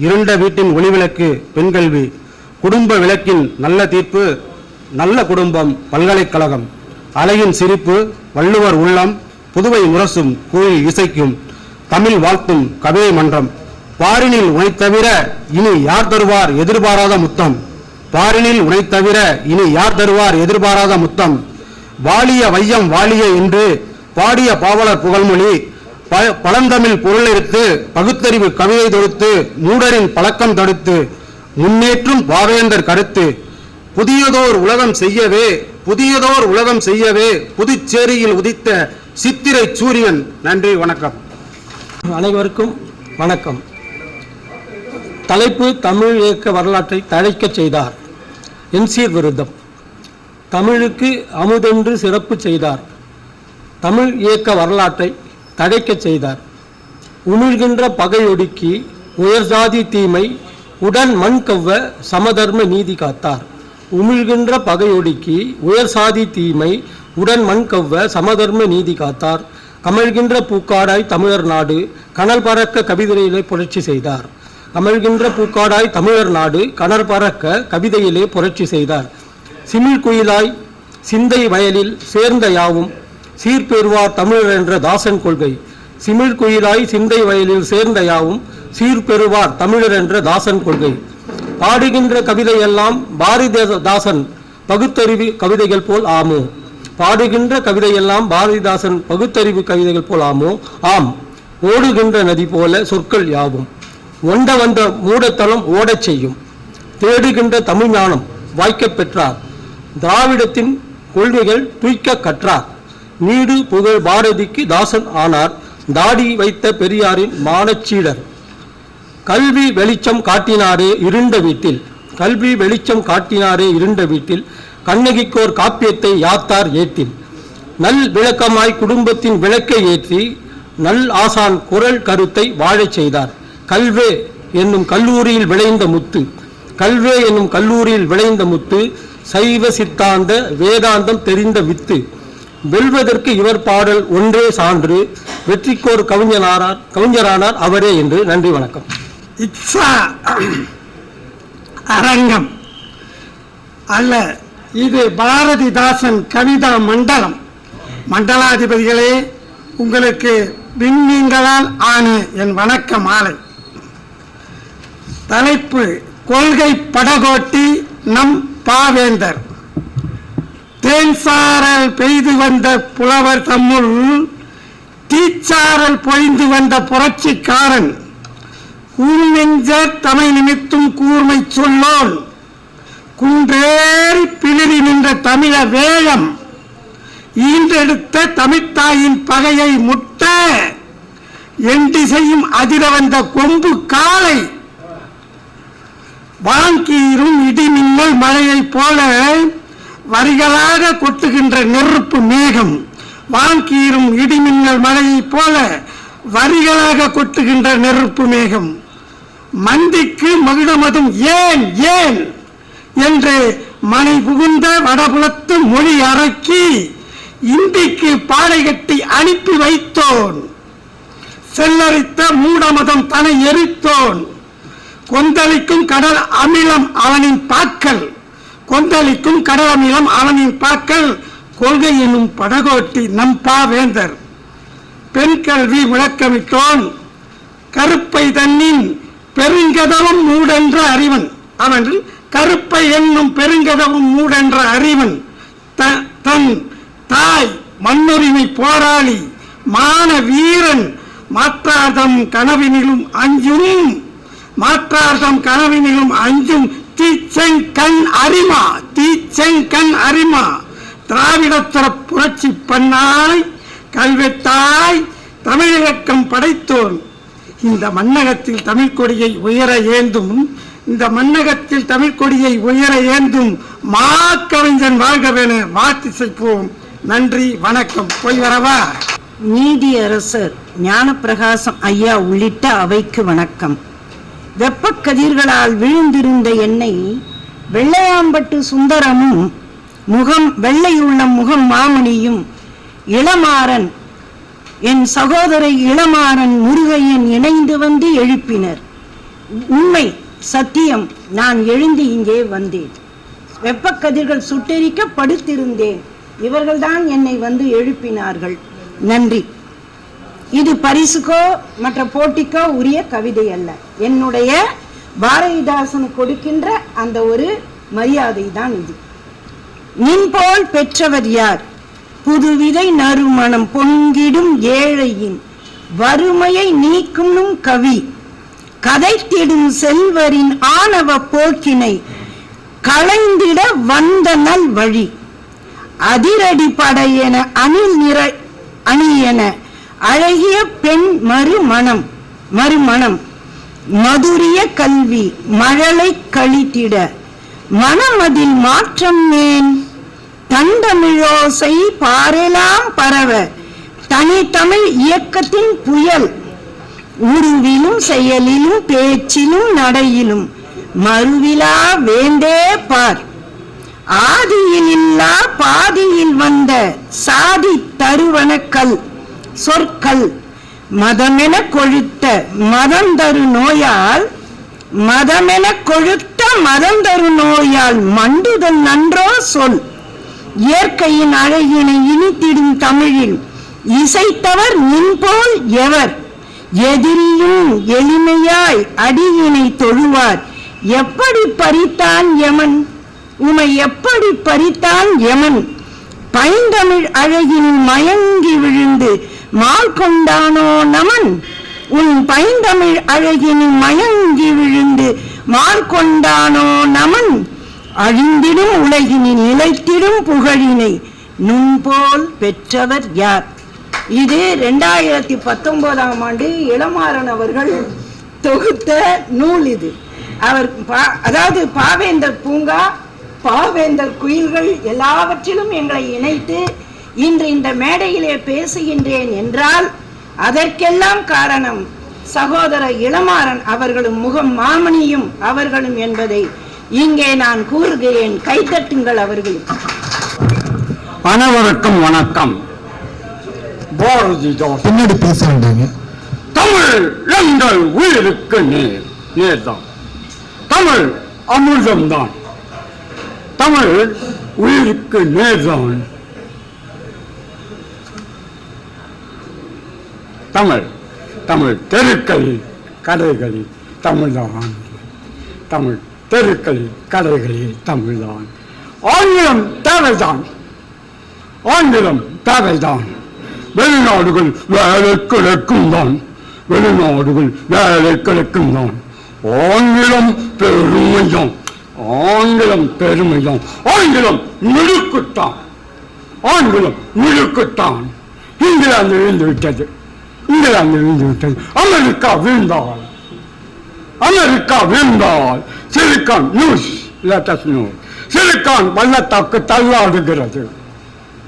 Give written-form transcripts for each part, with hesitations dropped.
இருண்ட வீட்டின் ஒளிவிளக்கு பெண்கல்வி, குடும்ப விளக்கின் நல்ல தீர்ப்பு நல்ல குடும்பம் பல்கலைக்கழகம், அழகின் சிரிப்பு வள்ளுவர் உள்ளம், புதுவை முரசும் கோயில் இசைக்கும், தமிழ் வாழ்த்தும் கவிதை மன்றம், பாரினில் உனைத்தவிர இனி யார் தருவார் எதிர்பாராத முத்தம், பாரினில் உனைத்தவிர இனி யார் தருவார் எதிர்பாராத முத்தம், வாலிய வையம் வாலிய என்று பாடிய பாவலர் புகழ்மொழி, பழந்தமிழ் பொருளெடுத்து பகுத்தறிவு கவிதை தொடுத்து மூடரின் பழக்கம் தடுத்து முன்னேற்றும் பாவேந்தர் கருத்து, புதியதோர் உலகம் செய்யவே புதுச்சேரியில் உதித்த சித்திரை சூரியன். நன்றி, வணக்கம். அனைவருக்கும் வணக்கம். தலைப்பு தமிழ் இயக்க வரலாற்றை தழைக்கச் செய்தார். என்சீர் விருதம். தமிழுக்கு அமுதென்று சிறப்பு செய்தார். தமிழ் இயக்க வரலாற்றை தழைக்கச் செய்தார். உமிழ்கின்ற பகையொடுக்கி உயர்சாதி தீமை உடன் மண் கவ்வ சமதர்ம நீதி காத்தார். உமிழ்கின்ற பகையொடுக்கி உயர்சாதி தீமை உடன் மண் கவ்வ சமதர்ம நீதி காத்தார். கமழ்கின்ற பூக்காடாய் தமிழர் நாடு கனல் பறக்க கவிதையிலே புரட்சி செய்தார். கமழ்கின்ற பூக்காடாய் தமிழர் நாடு கனல் பறக்க கவிதையிலே புரட்சி செய்தார். சிமிழ் குயிலாய் சிந்தை வயலில் சேர்ந்த யாவும் சீர்பெறுவார் தமிழர் என்ற தாசன் கொள்கை. சிமிழ் குயிலாய் சிந்தை வயலில் சேர்ந்த யாவும் சீர்பெறுவார் தமிழர் என்ற தாசன் கொள்கை. பாடுகின்ற கவிதையெல்லாம் பாரதிதாசன் பகுத்தறிவு கவிதைகள் போல் ஆமோ. பாடுகின்ற கவிதையெல்லாம் பாரதிதாசன் பகுத்தறிவு கவிதைகள் போல் ஆமோ. ஆம், ஓடுகின்ற நதி போல சொற்கள் யாவும் ஒண்ட வந்த மூடத்தலம் ஓடச் செய்யும். தேடுகின்ற தமிழ் ஞானம் வாய்க்கப் பெற்றார். திராவிடத்தின் கொள்கைகள் தூய்க்க கற்றார். நீடு புகழ் பாரதிக்கு தாசன் ஆனார். தாடி வைத்த பெரியாரின் மானச்சீடர். கல்வி வெளிச்சம் காட்டினாரே இருண்ட வீட்டில். கல்வி வெளிச்சம் காட்டினாரே இருண்ட வீட்டில். கண்ணகிக்கோர் காப்பியத்தை யாத்தார் ஏற்றில். நல் விளக்கமாய் குடும்பத்தின் விளக்கை ஏற்றி நல் ஆசான் குரல் கருத்தை வாழச் செய்தார். கல்வே என்னும் கல்லூரியில் விளைந்த முத்து. கல்வே என்னும் கல்லூரியில் விளைந்த முத்து. சைவ சித்தாந்த வேதாந்தம் தெரிந்த வித்து. வெல்வதற்கு இவர் பாடல் ஒன்றே சான்று. வெற்றிக்கோர் கவிஞரானார் அவரே என்று. நன்றி, வணக்கம். இட்சா அரங்கம் அல்ல, இது பாரதிதாசன் கவிதா மண்டலம். மண்டலாதிபதிகளே, உங்களுக்கு விண்மீன்களால் ஆன என் வணக்க மாலை. தலைப்பு கொள்கை படகோட்டி நம் பாவேந்தர். தேன்சாரல் பெய்து வந்த புலவர் தம்முள் தீச்சாரல் பொழிந்து வந்த புரட்சிக்காரன். கூர்நெஞ்ச தமை நிமித்தும் கூர்மை சொல்லோன். குன்றேறி பிளிரி நின்ற தமிழ வேழம். ஈன்றெடுத்த தமிழ்த்தாயின் பகையை முட்ட எண்டிசையும் அதிர வந்த கொம்பு காலை. வாங்கீரும் இடிமின்னல் மழையை போல வரிகளாக கொட்டுகின்ற நெருப்பு மேகம். வாங்கீரும் இடிமின்னல் மழையை போல வரிகளாக கொட்டுகின்ற நெருப்பு மேகம். மந்திக்கு மகிழமதும் ஏன் ஏன் என்று மனை புகுந்த வடபுலத்து மொழி அரக்கி இந்திக்கு பாடை கட்டி அனுப்பி வைத்தோன். செல்லரித்த மூடமதம் தனை எரித்தோன். கொந்தளிக்கும் கடல் அமிலம் அவனின் பாக்கல். கொந்தளிக்கும் கடல் அமிலம் அவனின் பாக்கல். கொள்கை எனும் படகோட்டி நம் பாவேந்தர். பெண் கல்வி விளக்கமிட்டோன். கருப்பை தன்னின் பெருங்கதவும் மூடென்ற அறிவன். அவன் கருப்பை என்னும் பெருங்கதவும் மூடென்ற அறிவன். தன் தாய் மண்ணுரிமை போராளி மான வீரன். மாற்றார்தம் கனவினிலும் அஞ்சும். மாற்றார்தம் கனவினிலும் அஞ்சும் தீச்செங்கண் அரிமா. தீச்செங்கண் அரிமா. திராவிடத்துற புரட்சி பண்ணாய் கல்வெட்டாய் தமிழகம் படைத்தோன். இந்த மன்னகத்தில் தமிழ் கொடியை உயர ஏந்தும். இந்த மன்னகத்தில் தமிழ் கொடியை உயர ஏந்தும் மா கவிஞன் வாழ்கவென வாழ்த்திசைப்போம். நன்றி, வணக்கம். போய் வரவா? நீதியரசர் ஞானப்பிரகாசம் ஐயா உள்ளிட்ட அவைக்கு வணக்கம். வெப்பக்கதிர்களால் விழுந்திருந்த என்னை வெள்ளையாம்பட்டு சுந்தரமும் முகம் வெள்ளையுள்ள முகம் மாமணியும் இளமாறன் என் சகோதரை இளமாறன் முருகையன் இணைந்து வந்து எழுப்பினர். உண்மை, சத்தியம். நான் எழுந்து இங்கே வந்தேன். வெப்பக்கதிர்கள் சுட்டெரிக்க படுத்திருந்தேன். இவர்கள்தான் என்னை வந்து எழுப்பினார்கள். நன்றி. இது பரிசுக்கோ மற்ற போட்டிக்கோ உரிய கவிதை அல்ல. என்னுடைய பாரதிதாசன் கொடுக்கின்ற அந்த ஒரு மரியாதை தான் இது. நின்போல் பெற்றவர் யார்? புதுவிதை நறுமணம் பொங்கிடும் ஏழையின் வறுமையை நீக்கும் கவி, கதைத்திடும் செல்வரின் ஆணவ போக்கினை களைந்திட வந்த நல் வழி, அதிரடி படையென அணில் நிற அணியென அழகிய பெண் மறுமணம் மதுரிய கல்வி மழலை கழித்திட மனமதில் மாற்றம் மேன் தண்டமிழோசை பாரெலாம் பரவ தனித்தமிழ் இயக்கத்தின் புயல் உருவிலும் செயலிலும் பேச்சிலும் நடையிலும் மறுவிலா வேண்டே பார், ஆதியில் இல்லா பாதியில் வந்த சாதி தருவனக்கல் சொற்கள் மதமென கொழுத்த மதந்தரு நோயால் மண்டுதல் நன்றோ சொல். இயற்கையின் அழகினை இனித்திடும் தமிழில் இசைத்தவர் நின்போல் எவர்? எதிரியும் எளிமையாய் அடியினை தொழுவார். எப்படி பறித்தான் யமன் உமை, எப்படி பறித்தான் யமன்? பைந்தமிழ் அழகினில் மயங்கி விழுந்து மால் கொண்டானோ நமன். உன் பைந்தமிழ் அழகினில் மயங்கி விழுந்து மால் கொண்டானோ நமன். அழிந்திடும் உலகினில் நிலைத்திடும் புகழினை நுண்போல் பெற்றவர் யார்? இது 2019ஆம் ஆண்டு இளமாறன் அவர்கள் தொகுத்த நூல். இது அவர் அதாவது பாவேந்தர் பூங்கா, பாவேந்தர் குயில்கள் எல்லாவற்றிலும் எங்களை இணைத்து இன்று இந்த மேடையிலே பேசுகின்றேன் என்றால் அதற்கெல்லாம் காரணம் சகோதரர் இளமாறன் அவர்களும் முகம் மாமணியும் அவர்களும் என்பதை இங்கே நான் கூறுகிறேன். கைதட்டுங்கள் அவர்களுக்கு. அனைவருக்கும் வணக்கம். பின்னாடி பேச வேண்டாங்க. தமிழ் எங்கள் உயிருக்கு நேர்தான். தமிழ் அமிர்தம்தான். தமிழ் உயிருக்கு நேர்தான். தமிழ் தெருக்களில் கடைகளில் தமிழ்தான். தமிழ் தெருக்களில் கடைகளில் தமிழ்தான். ஆங்கிலம் தேவைதான். வெளிநாடுகள் வேலை கிடைக்கும் தான். ஆங்கிலம் பெருமைதான். ஆங்கிலம் மிடுக்குத்தான். இங்கிலாந்து விழுந்து விட்டது. அமெரிக்கா வீழ்ந்தால் சிலிக்கான் நியூஸ் சிலிக்கான் பள்ளத்தாக்கு தள்ளாடுகிறது.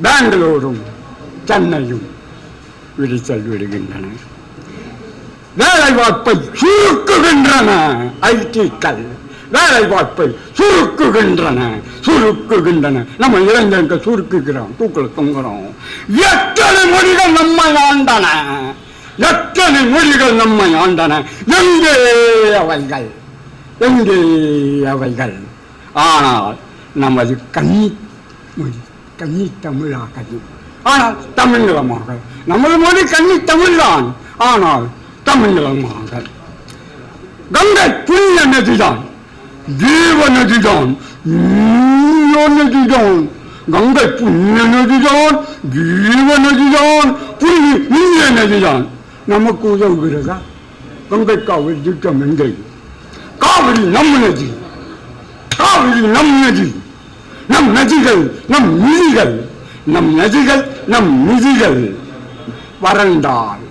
பெங்களூரும் சென்னையும் விரிசல் விடுகின்றன. வேலைவாய்ப்பை சுருக்குகின்றன. ஐடிக்கள் வேலைவாய்ப்பை சுருக்குகின்றன. நம்ம இளைஞர்கள் சுருக்குகிறோம், தூக்கில் தொங்குறோம். எத்தனை மொழிகள் நம்மை ஆண்டன. எங்கே அவைகள்? ஆனால் நமது கன்னி தமிழாகது. ஆனால் தமிழ்நிலமாக நமது மொழி கன்னி தமிழ்தான். ஆனால் தமிழ்நிலமாக கங்கை புண்ணிய நதிதான், ஜீவ நதிதான். கங்கை புண்ணிய நதிதான், ஜீவ நதிதான், புண்ணிய நதிதான். நமக்கு உதவுகிறதா? கங்கை காவிரி திட்டம் எங்கே? காவிரி நம் நதி. நம் நதிகள் நம் நிதிகள் வறண்டால்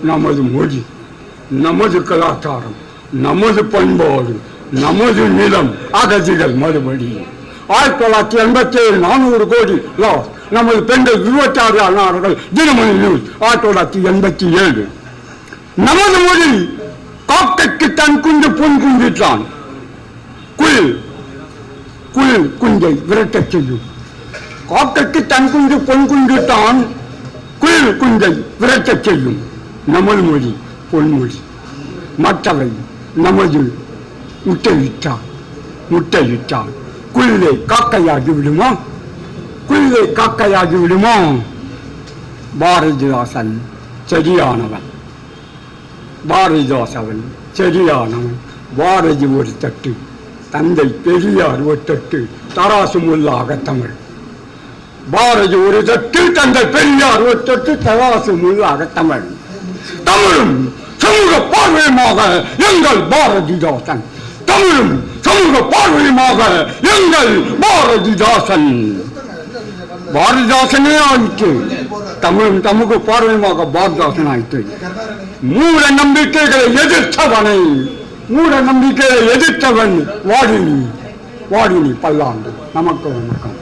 நமது மொழி, நமது கலாச்சாரம், நமது பண்பாடு, நமது நிலம் அகதிகள் மறுபடி. 1987 400 கோடி லாஸ். நமது பெண்கள் 26 ஆனார்கள். தினமணி நியூஸ் 1987. நமது மொழி காக்கைக்கு தன் குஞ்சு பொன் குஞ்சிட்டான். குயில் குஞ்சை விரட்டச் செய்யும். காக்கைக்கு தன் குஞ்சு பொன் குஞ்சிட்டான். குயில் குஞ்சை விரட்டச் செய்யும். நமது மொழி பொன்மொழி. மற்றவை நமது முட்டையிட்டால் குயிலே காக்கையாகி விடுமா? குயிலே காக்கையாகி விடுமா? பாரதிதாசன் சரியானவன். பாரதிதாசன் சரியானவன். பாரதி ஒரு தட்டு, தந்தை பெரியார் ஒரு தட்டு, தராசு முல்லாக தமிழ். பாரதி ஒரு தட்டு, தந்தை பெரியார் ஒரு தட்டு, தராசு முல்லாக தமிழ். தமிழும் சமூக பார்வையுமாக எங்கள் பாரதிதாசன். தமிழும் சமூக பார்வையுமாக எங்கள் பாரதிதாசன். பாரதிதாசனே ஆயிற்று, தமிழும் சமூக பார்வையுமாக பாரதிதாசன் ஆயிற்று. மூட நம்பிக்கைகளை எதிர்த்தவன் வாடினி பல்லாண்டு. நமக்கு வணக்கம்.